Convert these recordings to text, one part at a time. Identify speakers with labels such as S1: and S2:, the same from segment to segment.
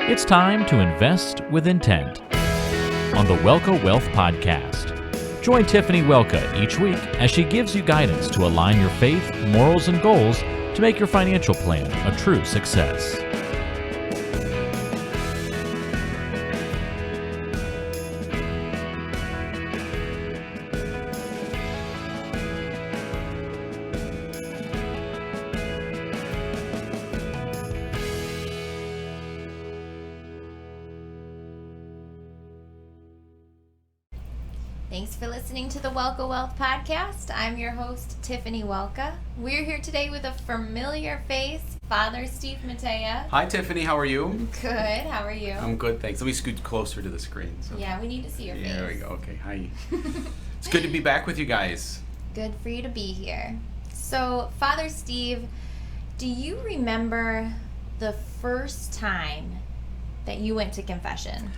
S1: It's time to invest with intent on the Welka Wealth Podcast. Join Tiffany Welka each week as she gives you guidance to align your faith, morals, and goals to make your financial plan a true success.
S2: Thanks for listening to the Welka Wealth Podcast. I'm your host, Tiffany Welka. We're here today with a familiar face, Father Steve Mateja.
S3: Hi, Tiffany. How are you?
S2: Good. How are you?
S3: I'm good, thanks. Let me scoot closer to the screen.
S2: Yeah, we need to see your face.
S3: There we go. Okay. Hi. It's good to be back with you guys.
S2: Good for you to be here. So, Father Steve, do you remember the first time that you went to confession?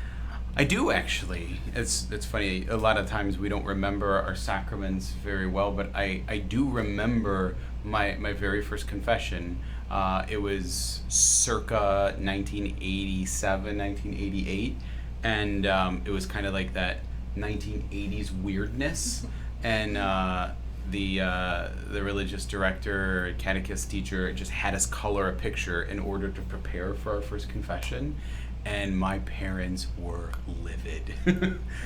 S3: I do, actually. It's funny. A lot of times we don't remember our sacraments very well, but I do remember my very first confession. It was circa 1987, 1988, and it was kind of like that 1980s weirdness. And the religious director, catechist teacher, just had us color a picture in order to prepare for our first confession. And my parents were livid.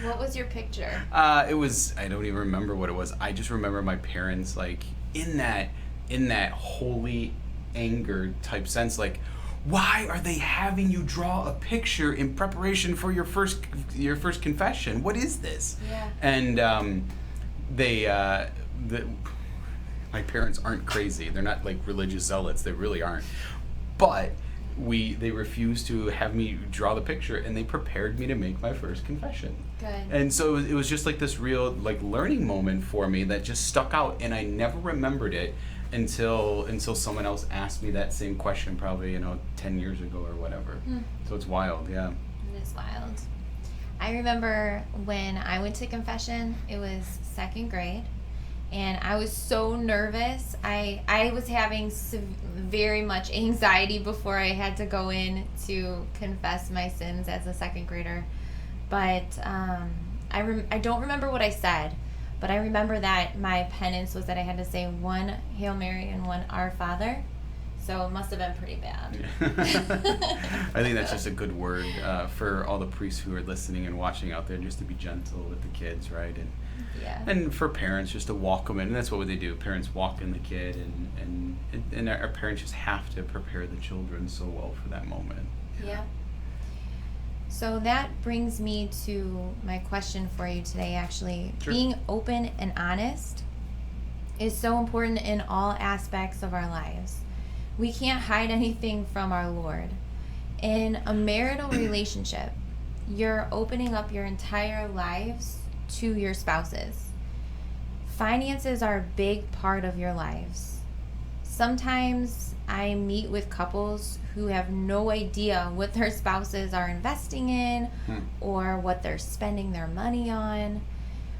S2: What was your picture?
S3: It was, I don't even remember what it was. I just remember my parents, like, in that holy anger type sense, like, why are they having you draw a picture in preparation for your first confession? What is this?
S2: Yeah.
S3: And my parents aren't crazy. They're not like religious zealots. They really aren't. But they refused to have me draw the picture, and they prepared me to make my first confession.
S2: Good.
S3: And so it was just like this real like learning moment for me that just stuck out, and I never remembered it until someone else asked me that same question, probably 10 years ago or whatever. So it's wild. Yeah.
S2: It is wild. I remember when I went to confession, it was second grade, and I was so nervous. I was having very much anxiety before I had to go in to confess my sins as a second grader. But I don't remember what I said, but I remember that my penance was that I had to say one Hail Mary and one Our Father. So it must have been pretty bad.
S3: I think that's just a good word for all the priests who are listening and watching out there, just to be gentle with the kids, right? And for parents, just to walk them in. And that's what they do. Parents walk in the kid, and our parents just have to prepare the children so well for that moment.
S2: Yeah. So that brings me to my question for you today, actually.
S3: Sure.
S2: Being open and honest is so important in all aspects of our lives. We can't hide anything from our Lord. In a marital relationship, you're opening up your entire lives to your spouses. Finances are a big part of your lives. Sometimes I meet with couples who have no idea what their spouses are investing in or what they're spending their money on.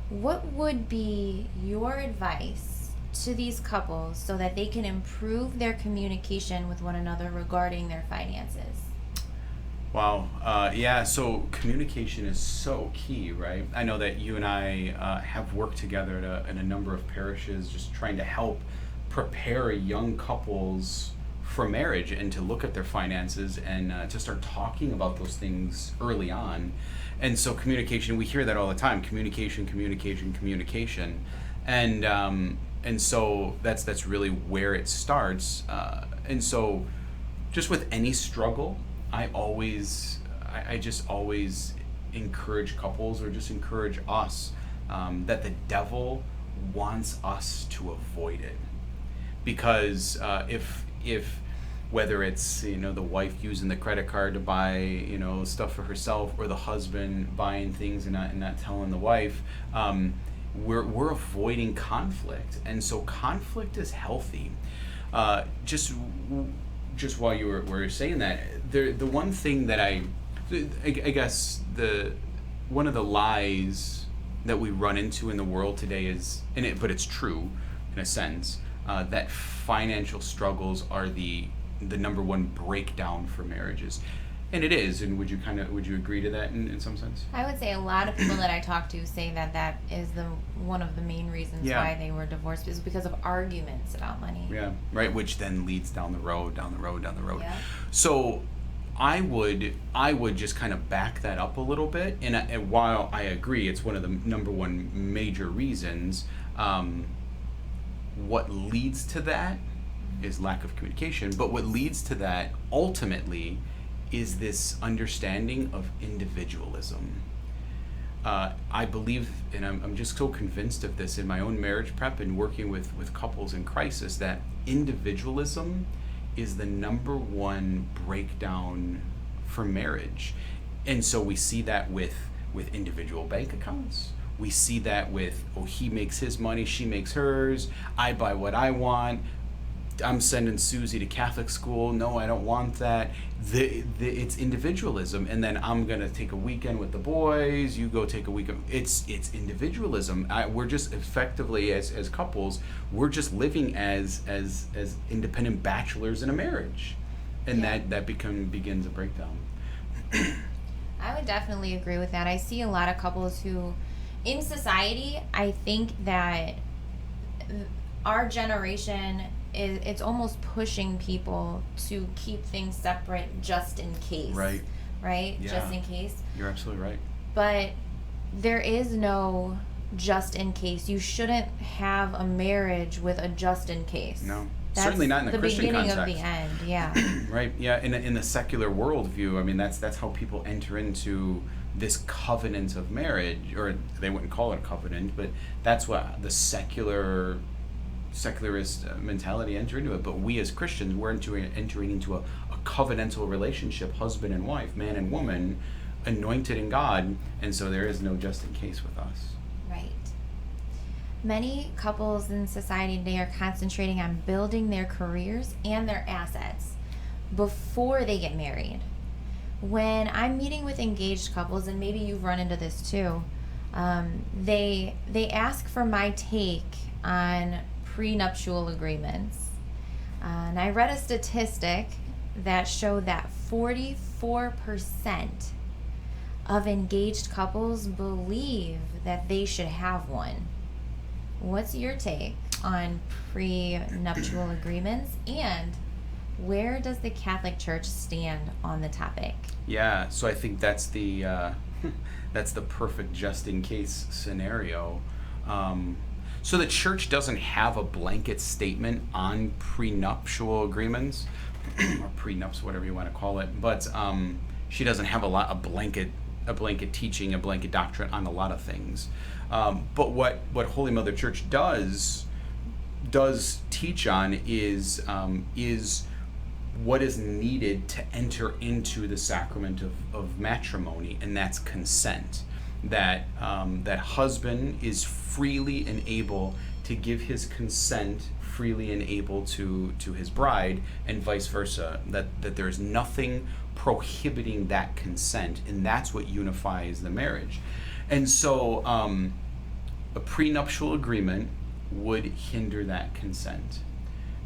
S2: What would be your advice to these couples so that they can improve their communication with one another regarding their finances?
S3: Wow. So communication is so key, right? I know that you and I have worked together in a number of parishes, just trying to help prepare young couples for marriage and to look at their finances and to start talking about those things early on. And so communication, we hear that all the time, communication. And so that's really where it starts. And so just with any struggle, I just always encourage couples, or just encourage us, that the devil wants us to avoid it. Because if whether it's the wife using the credit card to buy stuff for herself, or the husband buying things and not telling the wife, we're avoiding conflict, and so conflict is healthy. Just while you were saying that, the one thing that I guess one of the lies that we run into in the world today is, but it's true in a sense, that financial struggles are the number one breakdown for marriages. And it is. And would you agree to that in some sense?
S2: I would say a lot of people that I talk to say that is one of the main reasons why they were divorced, is because of arguments about money.
S3: Yeah, right, which then leads down the road.
S2: Yeah.
S3: So I would just kind of back that up a little bit, and while I agree it's one of the number one major reasons, what leads to that is lack of communication. But what leads to that ultimately is this understanding of individualism. I believe, and I'm just so convinced of this in my own marriage prep and working with couples in crisis, that individualism is the number one breakdown for marriage. And so we see that with individual bank accounts. We see that with, he makes his money, she makes hers, I buy what I want, I'm sending Susie to Catholic school, no, I don't want that. It's individualism. And then I'm going to take a weekend with the boys, you go take a weekend. It's individualism. We're just effectively, as couples, we're just living as independent bachelors in a marriage. And that begins a breakdown.
S2: I would definitely agree with that. I see a lot of couples who, in society, I think that our generation it's almost pushing people to keep things separate just in case.
S3: Right. Yeah.
S2: Just in case.
S3: You're absolutely right.
S2: But there is no just in case. You shouldn't have a marriage with a just in case.
S3: No. Certainly not in the Christian context.
S2: The beginning of the end, yeah.
S3: Right, yeah. In the secular worldview, I mean, that's how people enter into this covenant of marriage, or they wouldn't call it a covenant, but that's what the secularist mentality enter into it. But we as Christians, we're entering into a covenantal relationship, husband and wife, man and woman, anointed in God, and so there is no just in case with us.
S2: Right. Many couples in society today are concentrating on building their careers and their assets before they get married. When I'm meeting with engaged couples, and maybe you've run into this too, they ask for my take on prenuptial agreements. And I read a statistic that showed that 44% of engaged couples believe that they should have one. What's your take on prenuptial agreements, and where does the Catholic Church stand on the topic?
S3: Yeah, so I think that's the perfect just in case scenario. So the church doesn't have a blanket statement on prenuptial agreements, or prenups, whatever you want to call it. But she doesn't have a blanket teaching, a blanket doctrine on a lot of things. But what Holy Mother Church does teach on is what is needed to enter into the sacrament of matrimony, and that's consent. That husband is freely and able to give his consent, freely and able to his bride, and vice versa. That there is nothing prohibiting that consent, and that's what unifies the marriage. And so a prenuptial agreement would hinder that consent.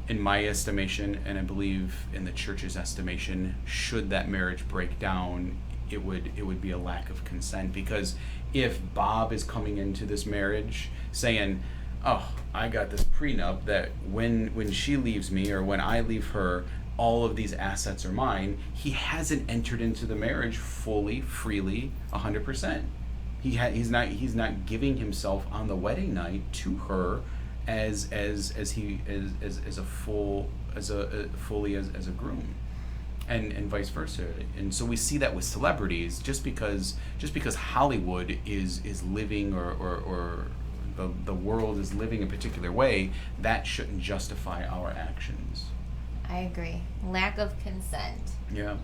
S3: In my estimation, and I believe in the church's estimation, should that marriage break down, it would be a lack of consent. Because if Bob is coming into this marriage saying, oh, I got this prenup that when she leaves me or when I leave her, all of these assets are mine, he hasn't entered into the marriage fully, freely, 100%. He's not giving himself on the wedding night to her as fully as a groom, and vice versa. And so we see that with celebrities. Just because Hollywood is living or the world is living a particular way, that shouldn't justify our actions.
S2: I agree. Lack of consent.
S3: Yeah.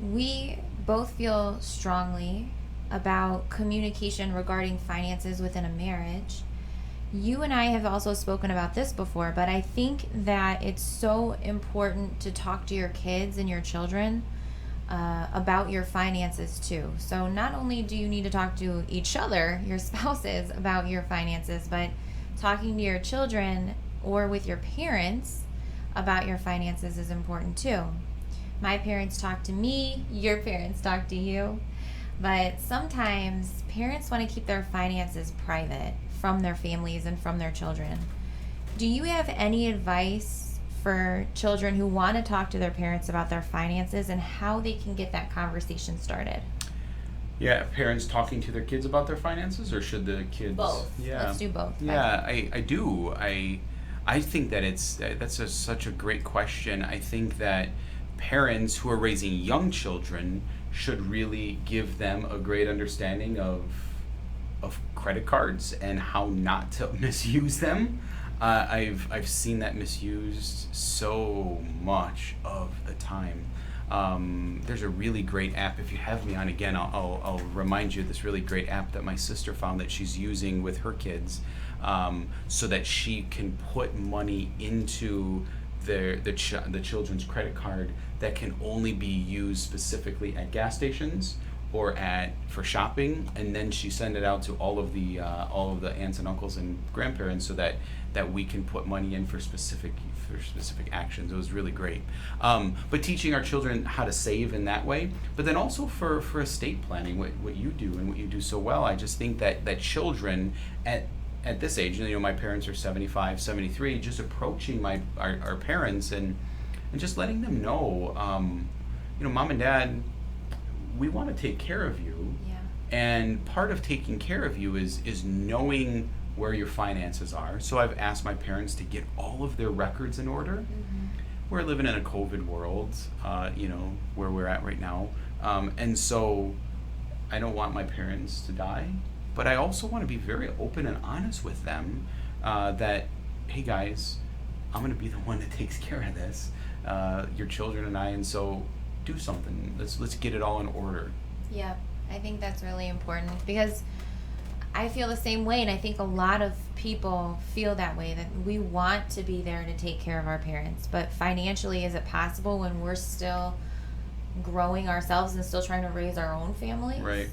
S2: We both feel strongly about communication regarding finances within a marriage. You and I have also spoken about this before, but I think that it's so important to talk to your kids and your children about your finances too. So not only do you need to talk to each other, your spouses, about your finances, but talking to your children or with your parents about your finances is important too. My parents talk to me, your parents talk to you. But sometimes parents want to keep their finances private from their families and from their children. Do you have any advice for children who want to talk to their parents about their finances and how they can get that conversation started?
S3: Yeah, parents talking to their kids about their finances, or should the kids?
S2: Both.
S3: Yeah.
S2: Let's do both.
S3: Yeah, I do. I think that that's such a great question. I think that parents who are raising young children should really give them a great understanding of credit cards and how not to misuse them. I've seen that misused so much of the time. There's a really great app. If you have me on again, I'll remind you of this really great app that my sister found that she's using with her kids, so that she can put money into the children's credit card that can only be used specifically at gas stations or for shopping, and then she send it out to all of the aunts and uncles and grandparents so that we can put money in for specific actions. It was really great. But teaching our children how to save in that way, but then also for estate planning, what you do and what you do so well. I just think that children at this age, my parents are 75, 73, just approaching our parents and just letting them know, Mom and Dad, we want to take care of you.
S2: Yeah.
S3: And part of taking care of you is knowing where your finances are. So I've asked my parents to get all of their records in order.
S2: Mm-hmm.
S3: We're living in a COVID world, where we're at right now. And so I don't want my parents to die, but I also want to be very open and honest with them, that, hey guys, I'm going to be the one that takes care of this, your children and I, and so do something. Let's get it all in order.
S2: Yeah, I think that's really important because I feel the same way, and I think a lot of people feel that way, that we want to be there to take care of our parents, but financially, is it possible when we're still growing ourselves and still trying to raise our own families?
S3: Right.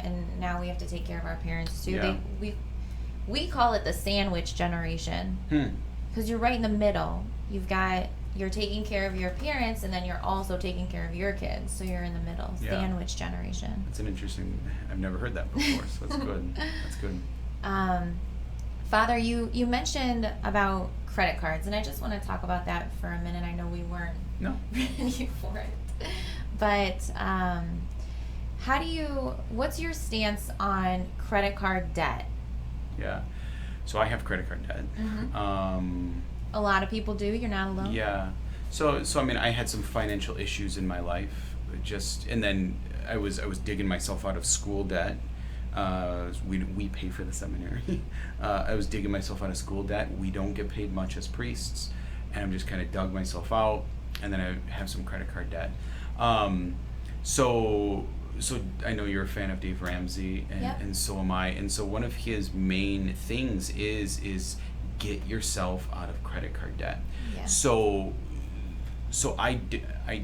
S2: And now we have to take care of our parents too.
S3: Yeah.
S2: We call it the sandwich generation, because you're right in the middle. You're taking care of your parents, and then you're also taking care of your kids. So you're in the middle, sandwich generation.
S3: That's an interesting. I've never heard that before, so that's good. That's good.
S2: Father, you mentioned about credit cards, and I just want to talk about that for a minute. I know we weren't ready for it, but what's your stance on credit card debt?
S3: Yeah, so I have credit card debt.
S2: Mm-hmm. A lot of people do. You're not alone.
S3: Yeah. So I mean, I had some financial issues in my life, and then I was digging myself out of school debt. We pay for the seminary. I was digging myself out of school debt. We don't get paid much as priests, and I'm just kind of dug myself out, and then I have some credit card debt. So I know you're a fan of Dave Ramsey, and so am I. And so one of his main things is get yourself out of credit card debt.
S2: Yeah.
S3: So I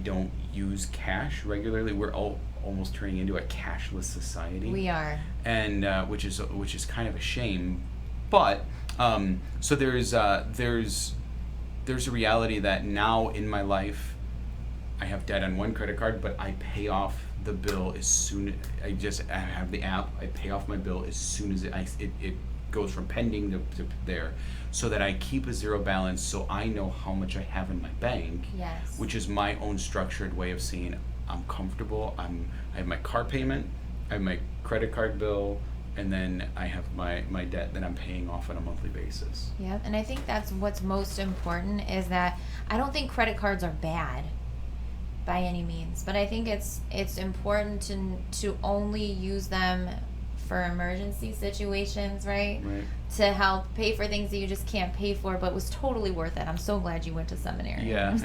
S3: don't use cash regularly. We're all almost turning into a cashless society.
S2: We are.
S3: And which is kind of a shame. But so there's a reality that now in my life I have debt on one credit card, but I pay off the bill as soon. I have the app. I pay off my bill as soon as it goes from pending to there, so that I keep a zero balance, so I know how much I have in my bank.
S2: Yes.
S3: Which is my own structured way of saying I'm comfortable. I have my car payment, I have my credit card bill, and then I have my debt that I'm paying off on a monthly basis.
S2: Yeah, and I think that's what's most important, is that I don't think credit cards are bad by any means, but I think it's important to only use them for emergency situations, right? To help pay for things that you just can't pay for, but was totally worth it. I'm so glad you went to seminary.
S3: Yeah.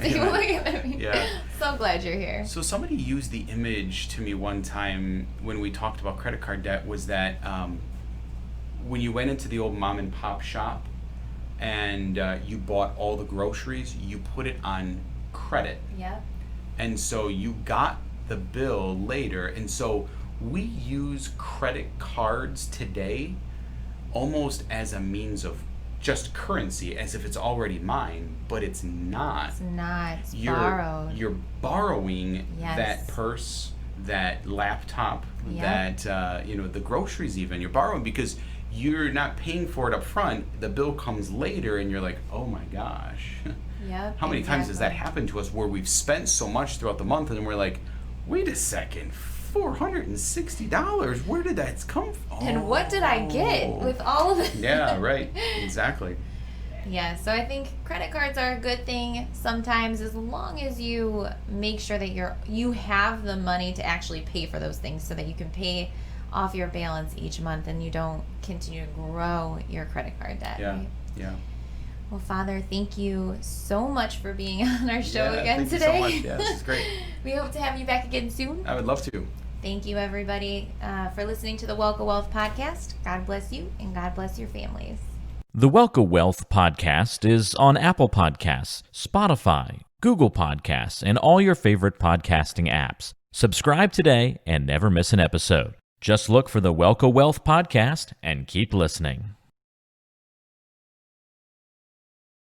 S2: So glad you're here.
S3: So somebody used the image to me one time when we talked about credit card debt, was that when you went into the old mom and pop shop and you bought all the groceries, you put it on credit.
S2: Yep.
S3: And so you got the bill later. And so we use credit cards today almost as a means of just currency as if it's already mine, but it's not.
S2: It's not. It's
S3: You're
S2: borrowed.
S3: You're borrowing
S2: Yes.
S3: that purse, that laptop,
S2: Yep.
S3: that the groceries even. You're borrowing because you're not paying for it up front. The bill comes later, and you're like, oh my gosh.
S2: Yep.
S3: How many times does that
S2: exactly.
S3: happen to us where we've spent so much throughout the month, and we're like, wait a second, $460? Where did that come from?
S2: And what did I get with all of it?
S3: Yeah, right. Exactly.
S2: Yeah, so I think credit cards are a good thing sometimes, as long as you make sure that you have the money to actually pay for those things, so that you can pay off your balance each month and you don't continue to grow your credit card debt.
S3: Yeah.
S2: Right?
S3: Yeah.
S2: Well, Father, thank you so much for being on our show again
S3: thank
S2: today.
S3: You so much. Yeah, this is great.
S2: We hope to have you back again soon.
S3: I would love to.
S2: Thank you, everybody, for listening to the Welka Wealth Podcast. God bless you, and God bless your families.
S1: The Welka Wealth Podcast is on Apple Podcasts, Spotify, Google Podcasts, and all your favorite podcasting apps. Subscribe today and never miss an episode. Just look for the Welka Wealth Podcast and keep listening.